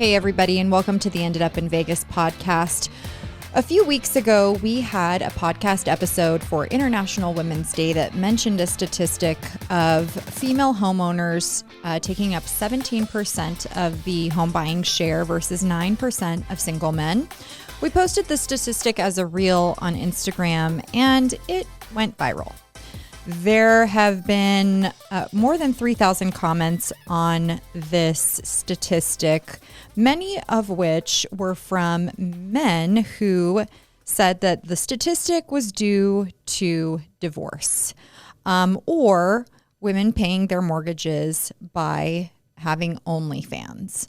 Hey, everybody, and welcome to the Ended Up in Vegas podcast. A few weeks ago, we had a podcast episode for International Women's Day that mentioned a statistic of female homeowners taking up 17% of the home buying share versus 9% of single men. We posted the statistic as a reel on Instagram, and it went viral. There have been more than 3,000 comments on this statistic, many of which were from men who said that the statistic was due to divorce or women paying their mortgages by having OnlyFans.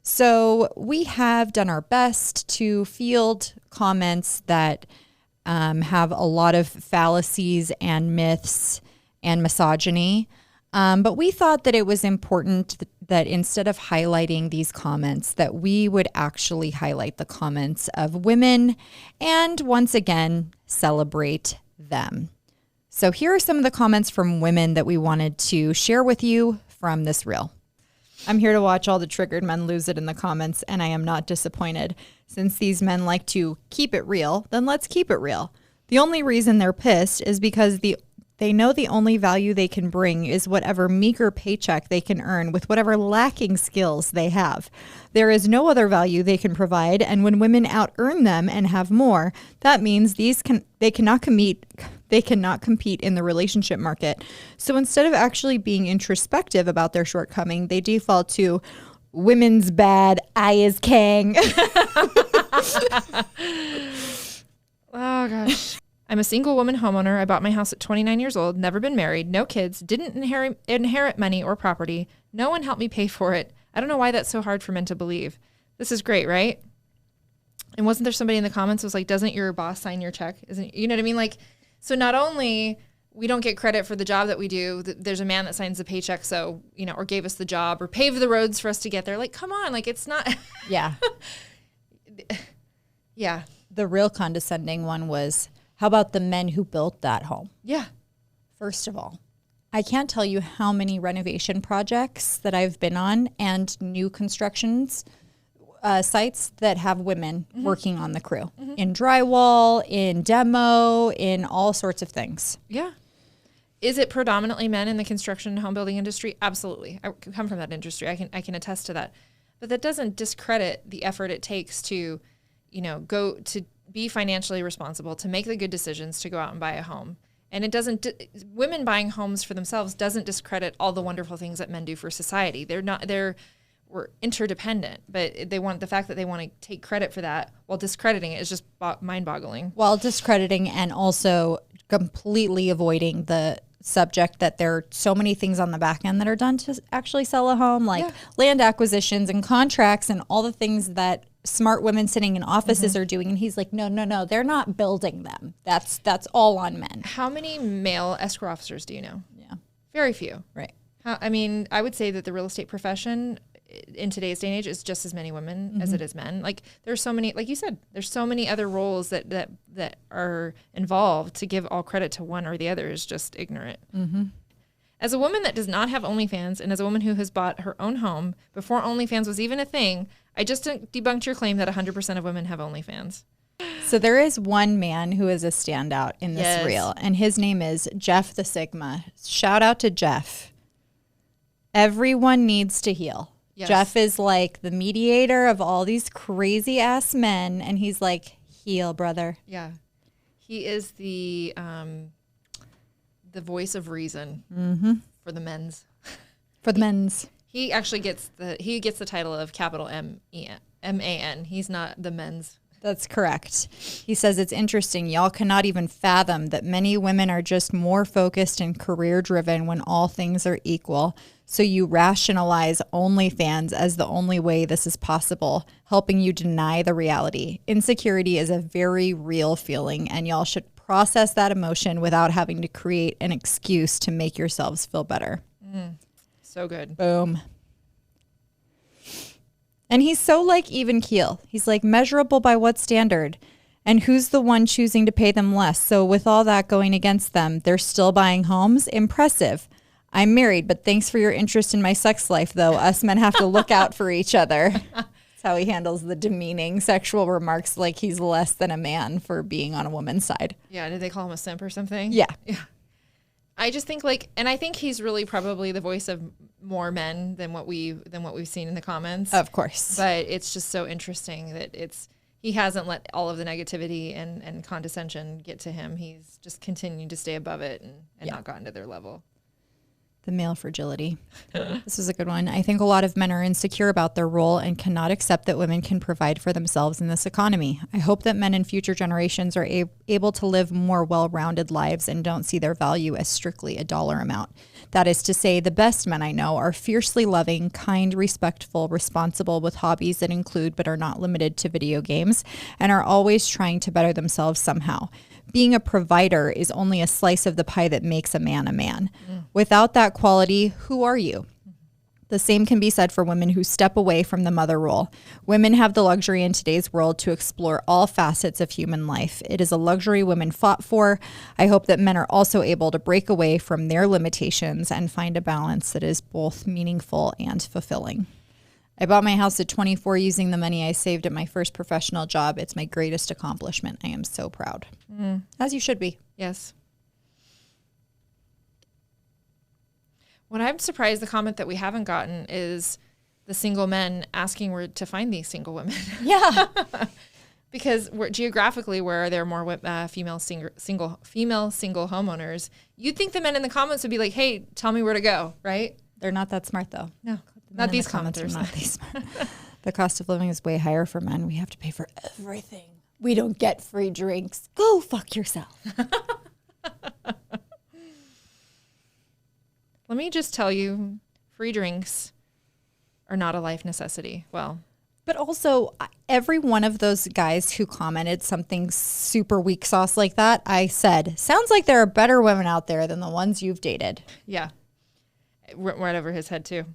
So we have done our best to field comments that have a lot of fallacies and myths and misogyny. But we thought that it was important that instead of highlighting these comments, that we would actually highlight the comments of women and once again, celebrate them. So here are some of the comments from women that we wanted to share with you from this reel. I'm here to watch all the triggered men lose it in the comments, and I am not disappointed. Since these men like to keep it real, then let's keep it real. The only reason they're pissed is because they know the only value they can bring is whatever meager paycheck they can earn with whatever lacking skills they have. There is no other value they can provide, and when women out-earn them and have more, that means they cannot compete in the relationship market. So instead of actually being introspective about their shortcoming, they default to women's bad, I is king. Oh, gosh. I'm a single woman homeowner. I bought my house at 29 years old, never been married, no kids, didn't inherit money or property. No one helped me pay for it. I don't know why that's so hard for men to believe. This is great, right? And wasn't there somebody in the comments who was like, doesn't your boss sign your check? Isn't, you know what I mean? Like, so not only we don't get credit for the job that we do, there's a man that signs the paycheck, so, you know, or gave us the job or paved the roads for us to get there. Like, come on, like, it's not. Yeah. Yeah. The real condescending one was, how about the men who built that home? Yeah. First of all, I can't tell you how many renovation projects that I've been on and new constructions sites that have women working on the crew in drywall, in demo, in all sorts of things. Yeah. Is it predominantly men in the construction and home building industry? Absolutely. I come from that industry. I can attest to that. But that doesn't discredit the effort it takes to, you know, go to be financially responsible, to make the good decisions, to go out and buy a home. And it doesn't, women buying homes for themselves doesn't discredit all the wonderful things that men do for society. We're interdependent, but the fact that they want to take credit for that while discrediting it is just mind-boggling. While discrediting and also completely avoiding the subject that there are so many things on the back end that are done to actually sell a home, like land acquisitions and contracts and all the things that smart women sitting in offices are doing. And he's like, no, they're not building them. That's all on men. How many male escrow officers do you know? Yeah. Very few. Right. I would say that the real estate profession in today's day and age is just as many women as it is men. Like, there's so many, like you said, there's so many other roles that are involved. To give all credit to one or the other is just ignorant. As a woman that does not have OnlyFans, and as a woman who has bought her own home before OnlyFans was even a thing, I just debunked your claim that 100% of women have OnlyFans. So there is one man who is a standout in this reel, and his name is Jeff the Sigma. Shout out to Jeff. Everyone needs to heal. Yes. Jeff is like the mediator of all these crazy ass men, and he's like, heal, brother. Yeah. He is the voice of reason for the men's. For the men's. He actually gets the title of capital M-A-N. He's not the men's. That's correct. He says, it's interesting. Y'all cannot even fathom that many women are just more focused and career driven when all things are equal. So you rationalize OnlyFans as the only way this is possible, helping you deny the reality. Insecurity is a very real feeling, and y'all should process that emotion without having to create an excuse to make yourselves feel better. So good. Boom. And he's so like even keel. He's like, measurable by what standard? And who's the one choosing to pay them less? So with all that going against them, they're still buying homes? Impressive. I'm married, but thanks for your interest in my sex life, though. Us men have to look out for each other. That's how he handles the demeaning sexual remarks, like he's less than a man for being on a woman's side. Yeah, did they call him a simp or something? Yeah. I just think and I think he's really probably the voice of more men than what we've seen in the comments. Of course. But it's just so interesting that he hasn't let all of the negativity and condescension get to him. He's just continued to stay above it and not gotten to their level. The male fragility. This is a good one. I think a lot of men are insecure about their role and cannot accept that women can provide for themselves in this economy. I hope that men in future generations are able to live more well-rounded lives and don't see their value as strictly a dollar amount. That is to say, the best men I know are fiercely loving, kind, respectful, responsible, with hobbies that include but are not limited to video games, and are always trying to better themselves somehow. Being a provider is only a slice of the pie that makes a man a man. Without that quality, who are you? The same can be said for women who step away from the mother role. Women have the luxury in today's world to explore all facets of human life. It is a luxury women fought for. I hope that men are also able to break away from their limitations and find a balance that is both meaningful and fulfilling. I bought my house at 24 using the money I saved at my first professional job. It's my greatest accomplishment. I am so proud. As you should be. Yes. What I'm surprised, the comment that we haven't gotten is the single men asking where to find these single women. Yeah. Because geographically, where there are more female single homeowners, you'd think the men in the comments would be like, hey, tell me where to go, right? They're not that smart, though. No, not these commenters. Not these smart. The cost of living is way higher for men. We have to pay for everything. We don't get free drinks. Go fuck yourself. Let me just tell you, free drinks are not a life necessity. Well, but also every one of those guys who commented something super weak sauce like that, I said, sounds like there are better women out there than the ones you've dated. Yeah. Right over his head too.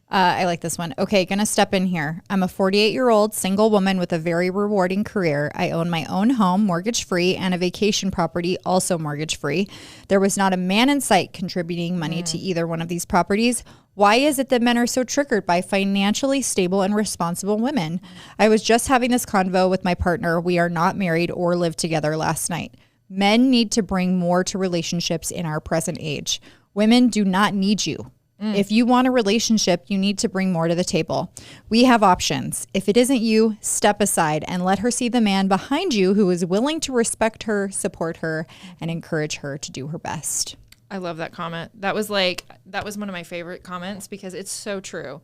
I like this one. Okay, gonna step in here. I'm a 48-year-old single woman with a very rewarding career. I own my own home, mortgage-free, and a vacation property, also mortgage-free. There was not a man in sight contributing money to either one of these properties. Why is it that men are so triggered by financially stable and responsible women? I was just having this convo with my partner. We are not married or live together last night. Men need to bring more to relationships in our present age. Women do not need you. If you want a relationship, you need to bring more to the table. We have options. If it isn't you, step aside and let her see the man behind you who is willing to respect her, support her, and encourage her to do her best. I love that comment. That was one of my favorite comments because it's so true.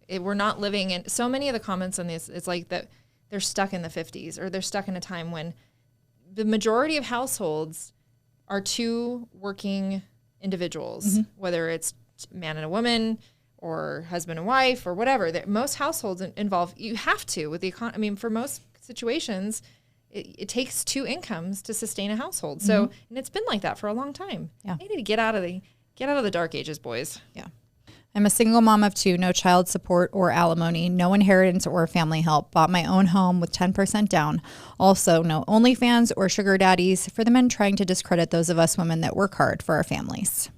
We're not living in so many of the comments on this. It's like that they're stuck in the 50s, or they're stuck in a time when the majority of households are two working individuals, whether it's man and a woman or husband and wife or whatever. Most households involve, you have to, with the economy. I mean, for most situations, it takes two incomes to sustain a household. So, and it's been like that for a long time. Yeah. They need to get out of the dark ages, boys. Yeah. I'm a single mom of two, no child support or alimony, no inheritance or family help. Bought my own home with 10% down. Also, no OnlyFans or sugar daddies for the men trying to discredit those of us women that work hard for our families.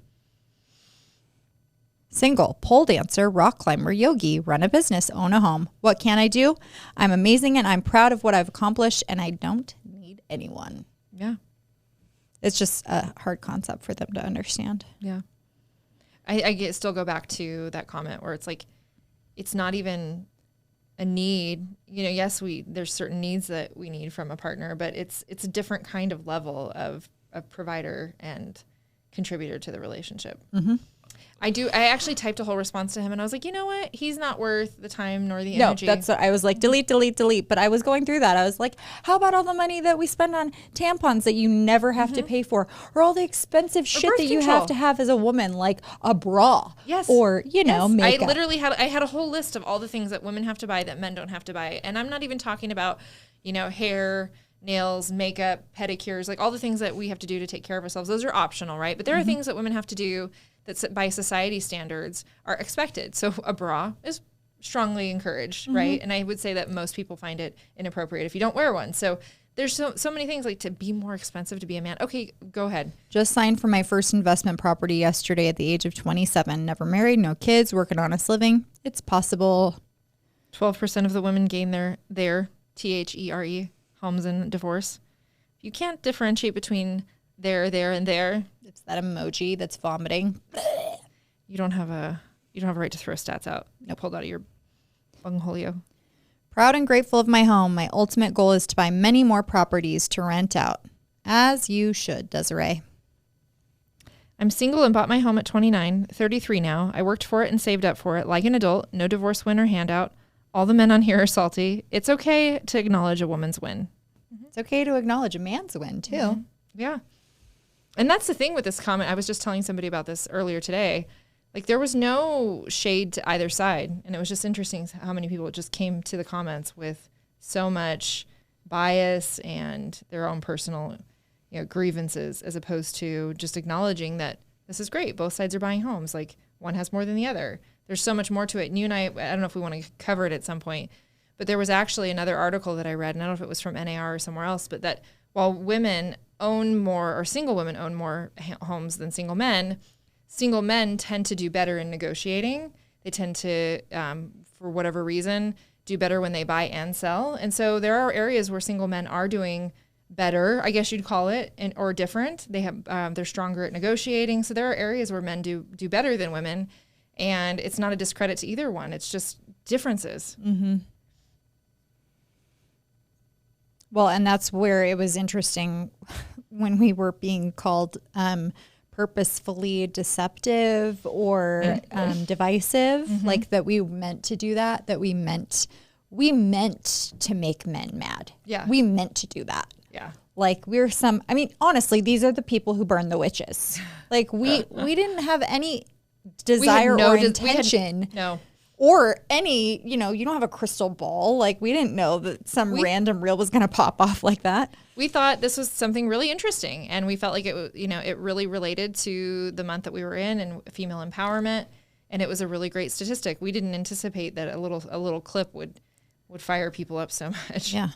Single, pole dancer, rock climber, yogi, run a business, own a home. What can I do? I'm amazing and I'm proud of what I've accomplished, and I don't need anyone. Yeah. It's just a hard concept for them to understand. Yeah. I still go back to that comment where it's like, it's not even a need. You know, yes, there's certain needs that we need from a partner, but it's a different kind of level of provider and contributor to the relationship. I actually typed a whole response to him, and I was like, you know what? He's not worth the time nor the energy. No, that's what I was like, delete. But I was going through that. I was like, how about all the money that we spend on tampons that you never have to pay for, or all the expensive shit that you have to have as a woman, like a bra, or makeup. I literally had a whole list of all the things that women have to buy that men don't have to buy, and I'm not even talking about, hair, nails, makeup, pedicures, like all the things that we have to do to take care of ourselves. Those are optional, right? But there are things that women have to do that by society standards are expected. So a bra is strongly encouraged, right? And I would say that most people find it inappropriate if you don't wear one. So there's so many things, like to be more expensive to be a man. Okay, go ahead. Just signed for my first investment property yesterday at the age of 27. Never married, no kids, work an honest living. It's possible. 12% of the women gain their THERE homes in divorce. You can't differentiate between there, and there. It's that emoji that's vomiting. You don't have a right to throw stats out. No, pulled out of your bungholio. Proud and grateful of my home. My ultimate goal is to buy many more properties to rent out. As you should, Desiree. I'm single and bought my home at 29, 33 now. I worked for it and saved up for it like an adult. No divorce win or handout. All the men on here are salty. It's okay to acknowledge a woman's win. It's okay to acknowledge a man's win, too. Mm-hmm. Yeah. And that's the thing with this comment. I was just telling somebody about this earlier today. Like, there was no shade to either side. And it was just interesting how many people just came to the comments with so much bias and their own personal, grievances, as opposed to just acknowledging that this is great. Both sides are buying homes. Like, one has more than the other. There's so much more to it. And you and I don't know if we want to cover it at some point, but there was actually another article that I read, and I don't know if it was from NAR or somewhere else, but that while women own more, or single women own more homes than single men tend to do better in negotiating. They tend to, for whatever reason, do better when they buy and sell. And so there are areas where single men are doing better, I guess you'd call it, or different. They have, they're stronger at negotiating. So there are areas where men do better than women, and it's not a discredit to either one. It's just differences. Mm-hmm. Well, and that's where it was interesting when we were being called purposefully deceptive or divisive, like that we meant to do that we meant to make men mad. Yeah. We meant to do that. Yeah. Like honestly, these are the people who burn the witches. Like we didn't have any desire or intention. No. Or any, you don't have a crystal ball. Like, we didn't know that some random reel was going to pop off like that. We thought this was something really interesting, and we felt like it, it really related to the month that we were in and female empowerment, and it was a really great statistic. We didn't anticipate that a little clip would fire people up so much. Yeah.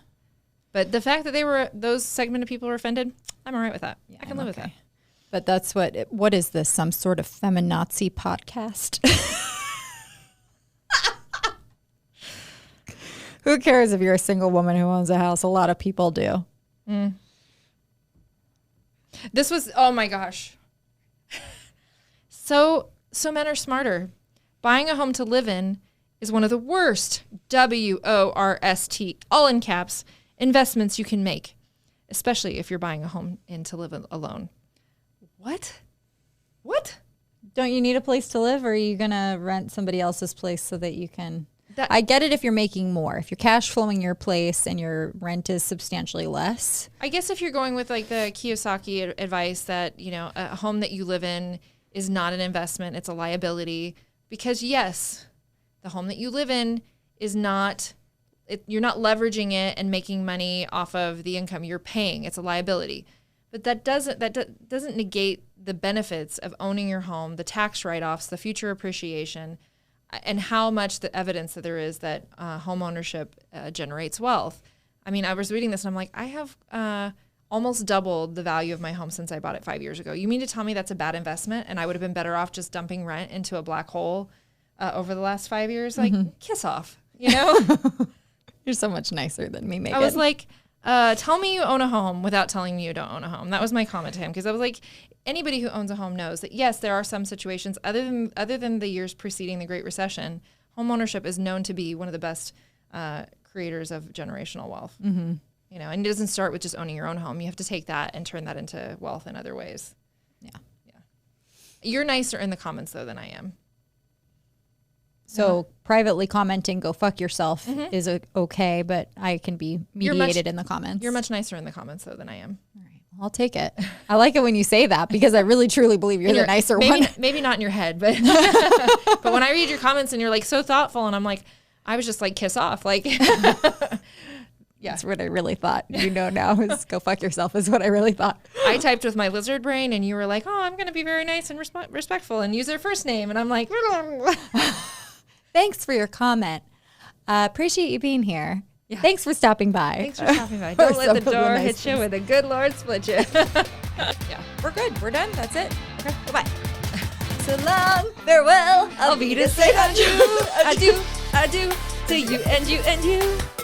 But the fact that those segment of people were offended, I'm all right with that. Yeah, I can live with that. But that's what is this? Some sort of feminazi podcast? Who cares if you're a single woman who owns a house? A lot of people do. Mm. This was, oh my gosh. So men are smarter. Buying a home to live in is one of the worst, WORST, all in caps, investments you can make, especially if you're buying a home in to live alone. What? Don't you need a place to live, or are you going to rent somebody else's place so that you can... I get it if you're making more. If you're cash flowing your place and your rent is substantially less. I guess if you're going with like the Kiyosaki advice that, a home that you live in is not an investment, it's a liability. Because yes, the home that you live in is not, you're not leveraging it and making money off of the income you're paying. It's a liability. But that doesn't negate the benefits of owning your home, the tax write-offs, the future appreciation, and how much the evidence that there is that home ownership generates wealth. I mean, I was reading this and I'm like, I have almost doubled the value of my home since I bought it 5 years ago. You mean to tell me that's a bad investment and I would have been better off just dumping rent into a black hole over the last 5 years? Like, kiss off, You're so much nicer than me, Megan. I was like, tell me you own a home without telling me you don't own a home. That was my comment to him, because I was like, anybody who owns a home knows that, yes, there are some situations other than the years preceding the Great Recession, home ownership is known to be one of the best creators of generational wealth. Mm-hmm. And it doesn't start with just owning your own home. You have to take that and turn that into wealth in other ways. Yeah. You're nicer in the comments, though, than I am. So privately commenting, go fuck yourself is okay, but I can be mediated in the comments. You're much nicer in the comments, though, than I am. All right. I'll take it. I like it when you say that, because I really truly believe you're the nicer one. Maybe not in your head, but but when I read your comments and you're like so thoughtful, and I'm like, I was just like, kiss off. Like, That's what I really thought. Now is go fuck yourself is what I really thought. I typed with my lizard brain and you were like, oh, I'm going to be very nice and respectful and use their first name. And I'm like, thanks for your comment. Appreciate you being here. Yeah. Thanks for stopping by. Thanks for stopping by. Don't let the door hit you with a good Lord split you. Yeah, we're good. We're done. That's it. Okay. Goodbye. So long, farewell. I'll be to say adieu, adieu, adieu. you and you and you.